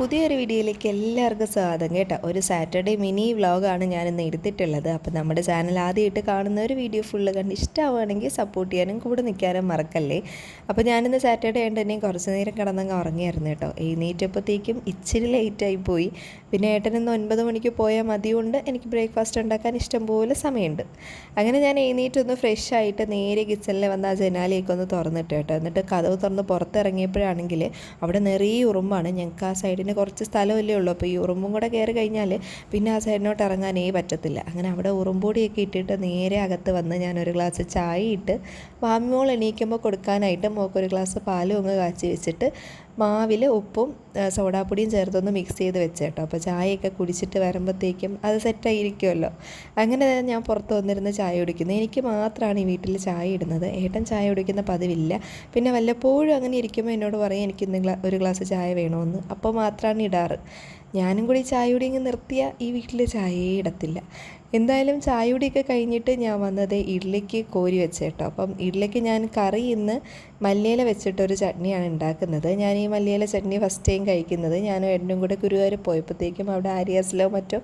പുതിയൊരു വീഡിയോയിലേക്ക് എല്ലാവർക്കും സ്വാഗതം കേട്ടോ. ഒരു സാറ്റർഡേ മിനി വ്ളോഗാണ് ഞാനിന്ന് എടുത്തിട്ടുള്ളത്. അപ്പോൾ നമ്മുടെ ചാനൽ ആദ്യമായിട്ട് കാണുന്ന ഒരു വീഡിയോ ഫുള്ള് കണ്ട് ഇഷ്ടമാവുകയാണെങ്കിൽ സപ്പോർട്ട് ചെയ്യാനും കൂടെ നിൽക്കാനും മറക്കല്ലേ. അപ്പോൾ ഞാനിന്ന് സാറ്റർഡേ ആയിട്ട് തന്നെ കുറച്ച് നേരം കിടന്നങ്ങ് ഉറങ്ങിയായിരുന്നു കേട്ടോ. എഴുന്നേറ്റപ്പോഴത്തേക്കും ഇച്ചിരി ലേറ്റായി പോയി. പിന്നെ ഏട്ടനിന്ന് 9 മണിക്ക് പോയാൽ മതിയുകൊണ്ട് എനിക്ക് ബ്രേക്ക്ഫാസ്റ്റ് ഉണ്ടാക്കാൻ ഇഷ്ടംപോലെ സമയമുണ്ട്. അങ്ങനെ ഞാൻ എഴുന്നേറ്റൊന്ന് ഫ്രഷ് ആയിട്ട് നേരെ കിച്ചണിൽ വന്ന് ആ ജനാലയൊക്കെ ഒന്ന് തുറന്നിട്ട് കേട്ടോ. എന്നിട്ട് കതവ് തുറന്ന് പുറത്തിറങ്ങിയപ്പോഴാണെങ്കിൽ അവിടെ നിറയെ ഉറുമ്പാണ്. ഞങ്ങൾക്ക് ആ സൈഡിന് കുറച്ച് സ്ഥലമല്ലേ ഉള്ളൂ. അപ്പോൾ ഈ ഉറുമ്പും കൂടെ കയറി കഴിഞ്ഞാൽ പിന്നെ ആ സൈഡിനോട്ട് ഇറങ്ങാനേ പറ്റത്തില്ല. അങ്ങനെ അവിടെ ഉറുമ്പൊടിയൊക്കെ ഇട്ടിട്ട് നേരെ അകത്ത് വന്ന് ഞാനൊരു ഗ്ലാസ് ചായ ഇട്ട് മാമിമോൾ എണീക്കുമ്പോൾ കൊടുക്കാനായിട്ട് മോക്കൊരു ഗ്ലാസ് പാലും അങ്ങ് കാച്ചി വെച്ചിട്ട് മാവിൽ ഉപ്പും സോഡാപ്പൊടിയും ചേർത്തൊന്ന് മിക്സ് ചെയ്ത് വെച്ചേട്ടോ. അപ്പോൾ ചായയൊക്കെ കുടിച്ചിട്ട് വരുമ്പോഴത്തേക്കും അത് സെറ്റായിരിക്കുമല്ലോ. അങ്ങനെ ഞാൻ പുറത്ത് വന്നിരുന്ന് ചായ കുടിക്കുന്നത്. എനിക്ക് മാത്രമാണ് ഈ വീട്ടിൽ ചായ ഇടുന്നത്. ഏട്ടൻ ചായ കുടിക്കുന്ന പതിവില്ല. പിന്നെ വല്ലപ്പോഴും അങ്ങനെ ഇരിക്കുമ്പോൾ എന്നോട് പറയും എനിക്ക് ഇന്ന് ഒരു ഗ്ലാസ് ചായ വേണമെന്ന്. അപ്പോൾ മാത്രമാണ് ഇടാറ്. ഞാനും കൂടി ചായ കുടി ഇങ്ങ് നിർത്തിയാൽ ഈ വീട്ടിൽ ചായയേ ഇടത്തില്ല. എന്തായാലും ചായ കുടിയൊക്കെ കഴിഞ്ഞിട്ട് ഞാൻ വന്നത് ഇഡ്ഡലിക്ക് കോരി വെച്ചേട്ടോ. അപ്പം ഇഡ്ഡലിക്ക് ഞാൻ കറി ഇന്ന് മല്ലിയില വെച്ചിട്ടൊരു ചട്നിയാണ് ഉണ്ടാക്കുന്നത്. ഞാൻ ഈ മല്ലിയില ചട്നി ഫസ്റ്റ് ടൈം കഴിക്കുന്നത്. ഞാനും ഏട്ടനും കൂടെ ഗുരുവായൂർ പോയപ്പോഴത്തേക്കും അവിടെ ആര്യാസിലോ മറ്റോ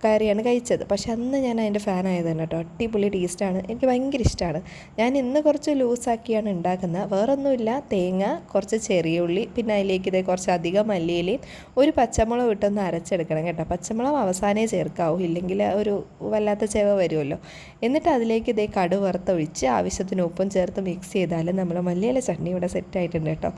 കറിയാണ് കഴിച്ചത്. പക്ഷെ അന്ന് ഞാൻ അതിൻ്റെ ഫാനായതാണ് കേട്ടോ. അടിപൊളി ടേസ്റ്റാണ്, എനിക്ക് ഭയങ്കര ഇഷ്ടമാണ്. ഞാൻ ഇന്ന് കുറച്ച് ലൂസാക്കിയാണ് ഉണ്ടാക്കുന്നത്. വേറൊന്നുമില്ല, തേങ്ങ, കുറച്ച് ചെറിയ ഉള്ളി, പിന്നെ അതിലേക്ക് ഇതേ കുറച്ച് അധികം മല്ലിയിലയും ഒരു പച്ചമുളക് ഇട്ടൊന്ന് അരച്ചെടുക്കണം കേട്ടോ. പച്ചമുളക് അവസാനമേ ചേർക്കാവൂ, ഇല്ലെങ്കിൽ ഒരു വല്ലാത്ത ചെവ വരുമല്ലോ. എന്നിട്ട് അതിലേക്ക് ഇതേ കടുക് വറുത്തൊഴിച്ച് ആവശ്യത്തിന് ഉപ്പും ചേർത്ത് മിക്സ് ചെയ്താൽ നമ്മൾ മല്ലിയില ചട്നി ഇവിടെ സെറ്റായിട്ടുണ്ട് കേട്ടോ.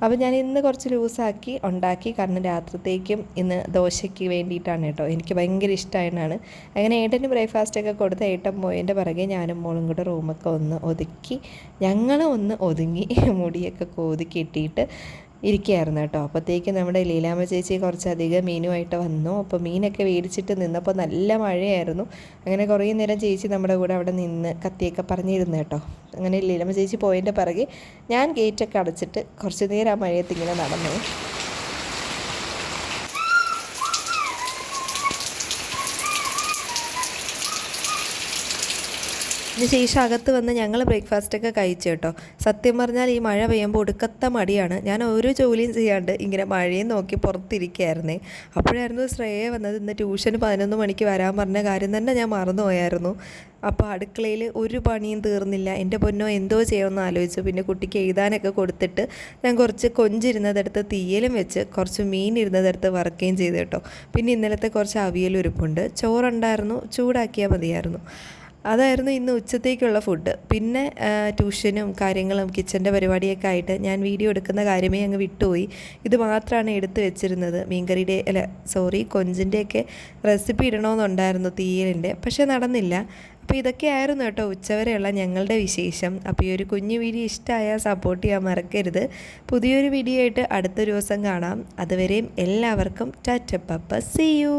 അപ്പോൾ ഞാൻ ഇന്ന് കുറച്ച് ലൂസാക്കി ഉണ്ടാക്കി, കാരണം രാത്രിത്തേക്കും ഇന്ന് ദോശയ്ക്ക് വേണ്ടിയിട്ടാണ് കേട്ടോ. എനിക്ക് ഭയങ്കര ഇഷ്ടമായതാണ്. അങ്ങനെ ഏട്ടന് ബ്രേക്ക്ഫാസ്റ്റൊക്കെ കൊടുത്ത് ഏട്ടൻ പോയതിൻ്റെ പിറകെ ഞാനും മോളും കൂടെ റൂമൊക്കെ ഒന്ന് ഒതുക്കി ഞങ്ങൾ ഒന്ന് ഒതുങ്ങി മുടിയൊക്കെ ഒതുക്കി ഇട്ടിട്ട് ഇരിക്കുകയായിരുന്നു കേട്ടോ. അപ്പോഴത്തേക്ക് നമ്മുടെ ലീലാമ്മ ചേച്ചി കുറച്ചധികം മീനുമായിട്ട് വന്നു. അപ്പോൾ മീനൊക്കെ മേടിച്ചിട്ട് നിന്നപ്പോൾ നല്ല മഴയായിരുന്നു. അങ്ങനെ കുറേ നേരം ചേച്ചി നമ്മുടെ കൂടെ അവിടെ നിന്ന് കത്തിയൊക്കെ പറഞ്ഞിരുന്നു കേട്ടോ. അങ്ങനെ ലീലാമ്മ ചേച്ചി പോയതിൻ്റെ പിറകെ ഞാൻ ഗേറ്റൊക്കെ അടച്ചിട്ട് കുറച്ച് നേരം ആ മഴയത്ത് ഇങ്ങനെ നടന്നു. ഇതിന് ശേഷം അകത്ത് വന്ന് ഞങ്ങൾ ബ്രേക്ക്ഫാസ്റ്റൊക്കെ കഴിച്ചു കേട്ടോ. സത്യം പറഞ്ഞാൽ ഈ മഴ പെയ്യുമ്പോൾ ഒടുക്കത്ത മടിയാണ്. ഞാൻ ഒരു ജോലിയും ചെയ്യാണ്ട് ഇങ്ങനെ മഴയും നോക്കി പുറത്തിരിക്കുകയായിരുന്നേ. അപ്പോഴായിരുന്നു ശ്രേയ വന്നത്. ഇന്ന് ട്യൂഷന് 11 മണിക്ക് വരാൻ പറഞ്ഞ കാര്യം തന്നെ ഞാൻ മറന്നുപോയായിരുന്നു. അപ്പോൾ അടുക്കളയിൽ ഒരു പണിയും തീർന്നില്ല. എൻ്റെ പൊന്നോ എന്തോ ചെയ്യുമെന്ന് ആലോചിച്ചു. പിന്നെ കുട്ടിക്ക് എഴുതാനൊക്കെ കൊടുത്തിട്ട് ഞാൻ കുറച്ച് കൊഞ്ചിരുന്നതെടുത്ത് തീയലും വെച്ച് കുറച്ച് മീൻ ഇരുന്നതെടുത്ത് വറുക്കുകയും ചെയ്തു കേട്ടോ. പിന്നെ ഇന്നലത്തെ കുറച്ച് അവിയലും ഇരിപ്പുണ്ട്. ചോറുണ്ടായിരുന്നു, ചൂടാക്കിയാൽ മതിയായിരുന്നു. അതായിരുന്നു ഇന്ന് ഉച്ചത്തേക്കുള്ള ഫുഡ്. പിന്നെ ട്യൂഷനും കാര്യങ്ങളും കിച്ചൻ്റെ പരിപാടിയൊക്കെ ആയിട്ട് ഞാൻ വീഡിയോ എടുക്കുന്ന കാര്യമേ അങ്ങ് വിട്ടുപോയി. ഇത് മാത്രമാണ് എടുത്ത് വെച്ചിരുന്നത്. കൊഞ്ചിൻ്റെയൊക്കെ റെസിപ്പി ഇടണമെന്നുണ്ടായിരുന്നു തീയലിൻ്റെ, പക്ഷേ നടന്നില്ല. അപ്പോൾ ഇതൊക്കെ ആയിരുന്നു കേട്ടോ ഉച്ചവരെയുള്ള ഞങ്ങളുടെ വിശേഷം. അപ്പോൾ ഈ ഒരു കുഞ്ഞു വീഡിയോ ഇഷ്ടമായാൽ സപ്പോർട്ട് ചെയ്യാൻ മറക്കരുത്. പുതിയൊരു വീഡിയോ ആയിട്ട് അടുത്തൊരു ദിവസം കാണാം. അതുവരെയും എല്ലാവർക്കും ടാറ്റ, ബൈ, സീ യു.